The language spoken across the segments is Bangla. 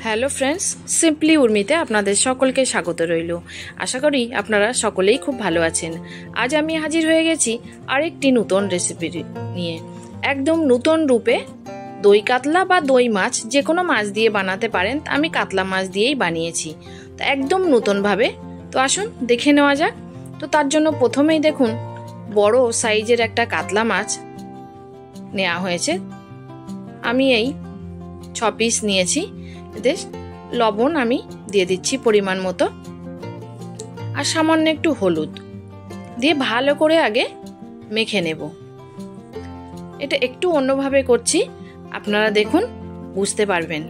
হ্যালো ফ্রেন্ডস, সিম্পলি উর্মিতে আপনাদের সকলকে স্বাগত রইল। আশা করি আপনারা সকলেই খুব ভালো আছেন। আজ আমি হাজির হয়ে গেছি আরেকটি নতুন রেসিপি নিয়ে। একদম নতুন রূপে দই কাতলা বা দই মাছ যে কোনো মাছ দিয়ে বানাতে পারেন। আমি কাতলা মাছ দিয়েই বানিয়েছি, তো একদম নতুনভাবে। তো আসুন দেখে নেওয়া যাক। তো তার জন্য প্রথমেই দেখুন বড় সাইজের একটা কাতলা মাছ নেওয়া হয়েছে। আমি এই 6 পিস নিয়েছি। এতে লবণ আমি দিয়ে দিচ্ছি পরিমাণ মতো, আর সামান্য একটু হলুদ দিয়ে ভালো করে আগে মেখে নেব। এটা একটু অন্যভাবে করছি, আপনারা দেখুন বুঝতে পারবেন।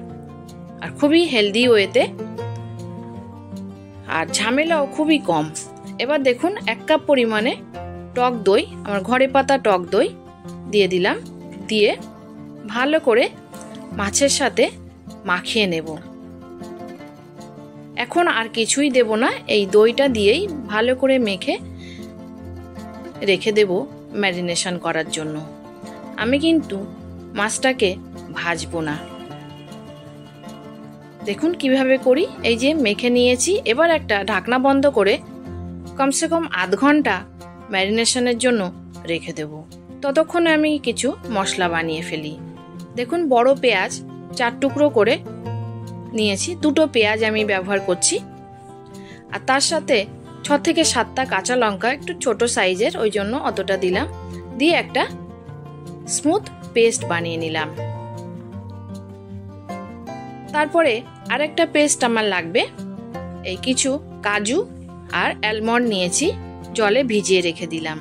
আর খুবই হেলদি ওয়েতে, আর ঝামেলাও খুবই কম। এবার দেখুন 1 কাপ পরিমাণে টক দই, আমার ঘরে পাতা টক দই দিয়ে দিলাম। দিয়ে ভালো করে মাছের সাথে মাখিয়ে নেব। এখন আর কিছুই দেব না, এই দইটা দিয়েই ভালো করে মেখে রেখে দেব ম্যারিনেশন করার জন্য। আমি কিন্তু মাছটাকে ভাজবো না। দেখুন কিভাবে করি। এই যে মেখে নিয়েছি। এবার একটা ঢাকনা বন্ধ করে কমসে কম আধ ঘন্টা ম্যারিনেশনের জন্য রেখে দেব। ততক্ষণে আমি কিছু মশলা বানিয়ে ফেলি। দেখুন বড় পেঁয়াজ 4 টুকরো করে নিয়েছি। 2টো পেঁয়াজ আমি ব্যবহার করছি, আর তার সাথে 6 থেকে 7টা কাঁচা লঙ্কা, একটু ছোট সাইজের, ওই জন্য অতটা দিলাম। দিয়ে একটা স্মুথ পেস্ট বানিয়ে নিলাম। তারপরে আরেকটা পেস্ট আমার লাগবে। এই কিছু কাজু আর আলমন্ড নিয়েছি, জলে ভিজিয়ে রেখে দিলাম।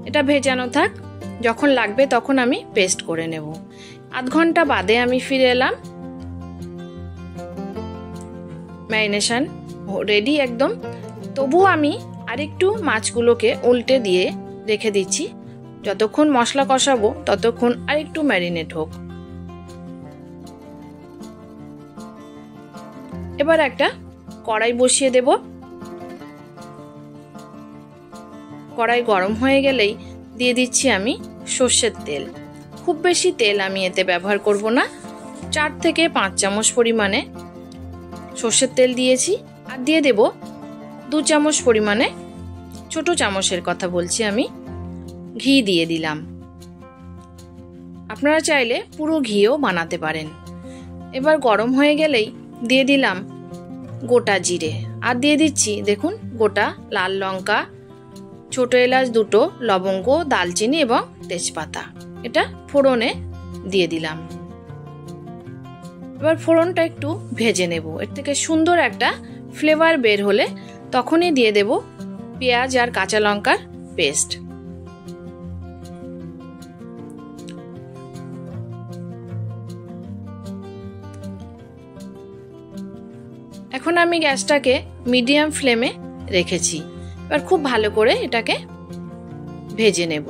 এটা ভেজানো থাক, যখন লাগবে তখন আমি পেস্ট করে নেব। আধ ঘন্টা বাদে আমি ফিরে এলাম। ম্যারিনেশন রেডি একদম। তবু আমি আরেকটু মাছগুলোকে উল্টে দিয়ে রেখে দিচ্ছি। যতক্ষণ মশলা কষাবো ততক্ষণ আরেকটু ম্যারিনেট হোক। এবার একটা কড়াই বসিয়ে দেব। কড়াই গরম হয়ে গেলেই দিয়ে দিচ্ছি আমি সর্ষের তেল। খুব বেশি তেল আমি এতে ব্যবহার করব না। 4 থেকে 5 চামচ পরিমাণে সর্ষের তেল দিয়েছি। আর দিয়ে দেব 2 চামচ পরিমাণে, ছোট চামচের কথা বলছি আমি, ঘি দিয়ে দিলাম। আপনারা চাইলে পুরো ঘিও বানাতে পারেন। এবার গরম হয়ে গেলেই দিয়ে দিলাম গোটা জিরে, আর দিয়ে দিচ্ছি দেখুন গোটা লাল লঙ্কা, ছোট এলাচ 2টো, লবঙ্গ, দালচিনি এবং তেজপাতা। এটা ফোড়নে দিয়ে দিলাম। এবার ফোড়নটা একটু ভেজে নেব। এর থেকে সুন্দর একটা ফ্লেভার বের হলে তখনই দিয়ে দেব পেঁয়াজ আর কাঁচা লঙ্কার পেস্ট। এখন আমি গ্যাসটাকে মিডিয়াম ফ্লেমে রেখেছি। এবার খুব ভালো করে এটাকে ভেজে নেব।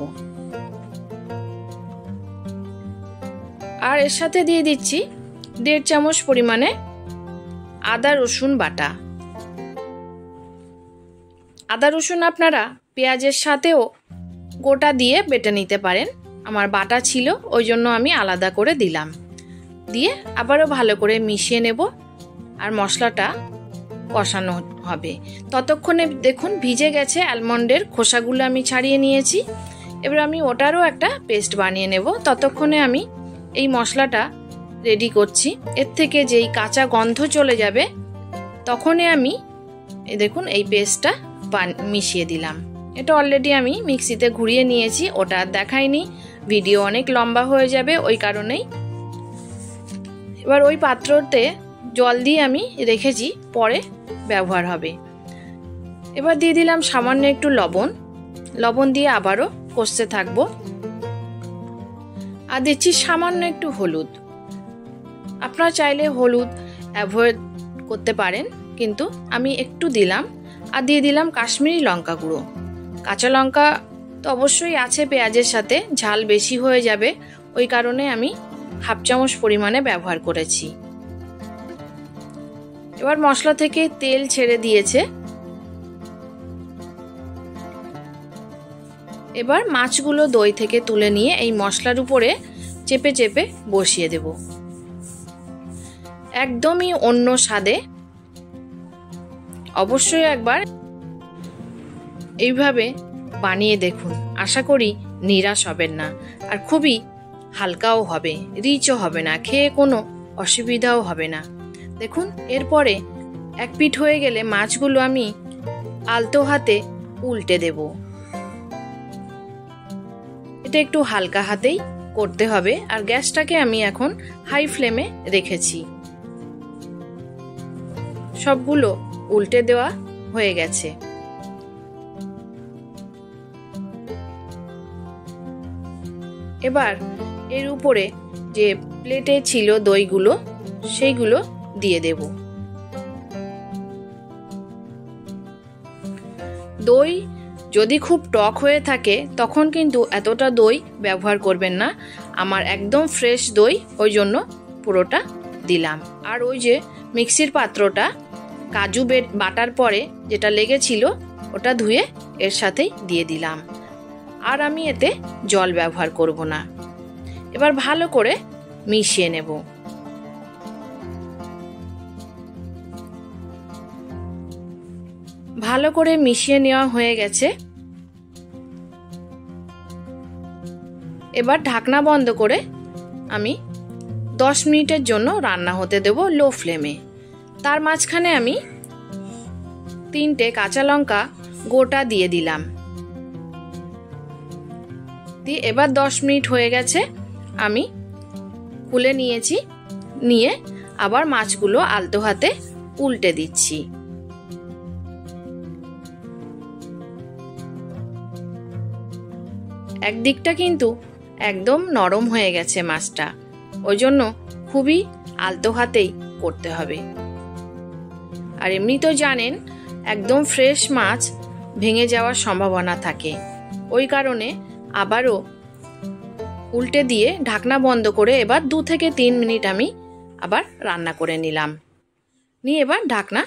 আর এর সাথে দিয়ে দিচ্ছি 1.5 চামচ পরিমাণে আদা রসুন বাটা। আদা রসুন আপনারা পেঁয়াজের সাথেও গোটা দিয়ে বেটে নিতে পারেন। আমার বাটা ছিল, ওই জন্য আমি আলাদা করে দিলাম। দিয়ে আবারও ভালো করে মিশিয়ে নেব, আর মশলাটা কষানো হবে। ততক্ষণে দেখুন ভিজে গেছে, আলমন্ডের খোসাগুলো আমি ছাড়িয়ে নিয়েছি। এবার আমি ওটারও একটা পেস্ট বানিয়ে নেব। ততক্ষণে আমি এই মশলাটা রেডি করছি। এর থেকে যেই কাঁচা গন্ধ চলে যাবে তখনই আমি দেখুন এই পেস্টটা মিশিয়ে দিলাম। এটা অলরেডি আমি মিক্সিতে ঘুরিয়ে নিয়েছি, ওটা আর দেখাইনি, ভিডিও অনেক লম্বা হয়ে যাবে ওই কারণেই। এবার ওই পাত্রতে জল দিয়ে আমি রেখেছি, পরে ব্যবহার হবে। এবার দিয়ে দিলাম সামান্য একটু লবণ। লবণ দিয়ে আবারও কষতে থাকবো। আর দিচ্ছি সামান্য একটু হলুদ। আপনারা চাইলে হলুদ অ্যাভয়েড করতে পারেন, কিন্তু আমি একটু দিলাম। আর দিয়ে দিলাম কাশ্মীরি লঙ্কা গুঁড়ো। কাঁচা লঙ্কা তো অবশ্যই আছে পেঁয়াজের সাথে, ঝাল বেশি হয়ে যাবে, ওই কারণে আমি 1/2 চামচ পরিমাণে ব্যবহার করেছি। এবার মশলা থেকে তেল ছেড়ে দিয়েছে। এবার মাছগুলো দই থেকে তুলে নিয়ে এই মশলার উপরে চেপে চেপে বসিয়ে দেব। একদমই অন্য স্বাদে। অবশ্যই একবার এইভাবে বানিয়ে দেখুন, আশা করি নিরাশ হবেন না। আর খুবই হালকাও হবে, রিচও হবে না, খেয়ে কোনো অসুবিধাও হবে না। দেখুন এরপরে এক পিঠ হয়ে গেলে মাছগুলো আমি আলতো হাতে উল্টে দেব। এটা একটু হালকা হাতেই করতে হবে। আর গ্যাসটাকে আমি এখন হাই ফ্লেমে রেখেছি। সবগুলো উল্টে দেওয়া হয়ে গেছে। এবার এর উপরে যে প্লেটে ছিল দইগুলো সেইগুলো দিয়ে দেব। দই যদি খুব টক হয়ে থাকে তখন কিন্তু এতটা দই ব্যবহার করবেন না। আমার একদম ফ্রেশ দই, ওই জন্য পুরোটা দিলাম। আর ওই যে মিক্সির পাত্রটা কাজু বাটার পরে যেটা লেগেছিল ওটা ধুয়ে এর সাথেই দিয়ে দিলাম। আর আমি এতে জল ব্যবহার করব না। এবার ভালো করে মিশিয়ে নেব। ভালো করে মিশিয়ে নেওয়া হয়ে গেছে। এবার ঢাকনা বন্ধ করে আমি 10 মিনিটের জন্য রান্না হতে দেব লো ফ্লেমে। তার মাঝখানে আমি 3টে কাঁচা লঙ্কা গোটা দিয়ে দিলাম। দিয়ে এবার 10 মিনিট হয়ে গেছে, আমি খুলে নিয়েছি। নিয়ে আবার মাছগুলো আলতো হাতে উল্টে দিচ্ছি। একদিকটা কিন্তু একদম নরম হয়ে গেছে মাছটা, ওই জন্য খুবই আলতো হাতেই করতে হবে। আর এমনি তো জানেন একদম ফ্রেশ মাছ ভেঙে যাওয়ার সম্ভাবনা থাকে, ওই কারণে আবারও উল্টে দিয়ে ঢাকনা বন্ধ করে এবার 2 থেকে 3 মিনিট আমি আবার রান্না করে নিলাম। নিয়ে এবার ঢাকনা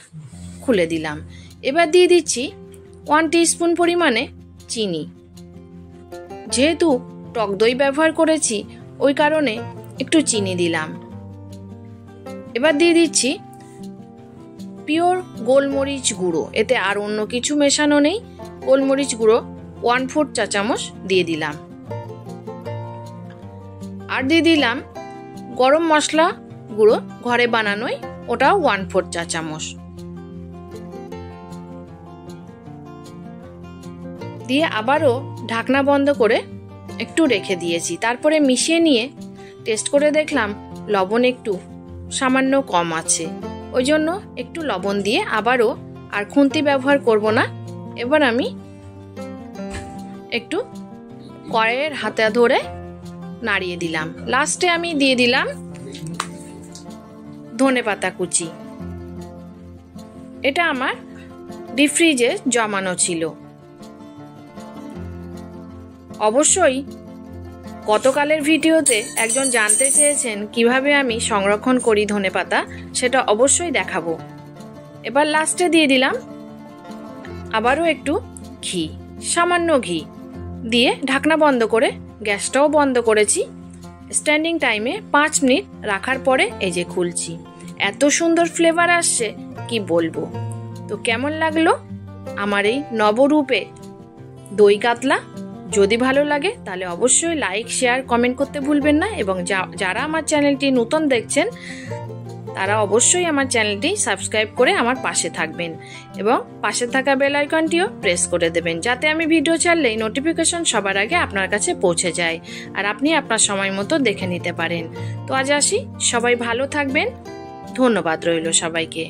খুলে দিলাম। এবার দিয়ে দিচ্ছি 1 টিস্পুন পরিমাণে চিনি। যেহেতু টক দই ব্যবহার করেছি ওই কারণে একটু চিনি দিলাম। এবার দিয়ে দিচ্ছি পিওর গোলমরিচ গুঁড়ো, এতে আর অন্য কিছু মেশানো নেই। গোলমরিচ গুঁড়ো 1/4 চা চামচ দিয়ে দিলাম। আর দিয়ে দিলাম গরম মশলা গুঁড়ো, ঘরে বানানোই, ওটাও 1/4 চা চামচ দিয়ে আবারও ঢাকনা বন্ধ করে একটু রেখে দিয়েছি। তারপরে মিশিয়ে নিয়ে টেস্ট করে দেখলাম লবণ একটু সামান্য কম আছে, ওই জন্য একটু লবণ দিয়ে আবারও, আর খুন্তি ব্যবহার করব না। এবার আমি একটু কড়াইয়ের হাতে ধরে নাড়িয়ে দিলাম। লাস্টে আমি দিয়ে দিলাম ধনেপাতা কুচি। এটা আমার ডিপ ফ্রিজে জমানো ছিল। অবশ্যই গতকালের ভিডিওতে একজন জানতে চেয়েছেন কিভাবে আমি সংরক্ষণ করি ধনেপাতা, সেটা অবশ্যই দেখাবো। এবার লাস্টে দিয়ে দিলাম আবারও একটু ঘি, সামান্য ঘি দিয়ে ঢাকনা বন্ধ করে গ্যাসটাও বন্ধ করেছি। স্ট্যান্ডিং টাইমে 5 মিনিট রাখার পরে এই যে খুলছি, এত সুন্দর ফ্লেভার আসছে কি বলবো। তো কেমন লাগলো আমার এই নবরূপে দই কাতলা? যদি ভালো লাগে তাহলে অবশ্যই লাইক, শেয়ার, কমেন্ট করতে ভুলবেন না। এবং যারা আমার চ্যানেলটি নতুন দেখছেন তারা অবশ্যই আমার চ্যানেলটি সাবস্ক্রাইব করে আমার পাশে থাকবেন এবং পাশে থাকা বেল আইকনটিও প্রেস করে দেবেন, যাতে আমি ভিডিও ছাড়লেই নোটিফিকেশন সবার আগে আপনার কাছে পৌঁছে যায় আর আপনি আপনার সময় মতো দেখে নিতে পারেন। তো আজ আসি, সবাই ভালো থাকবেন। ধন্যবাদ রইল সবাইকে।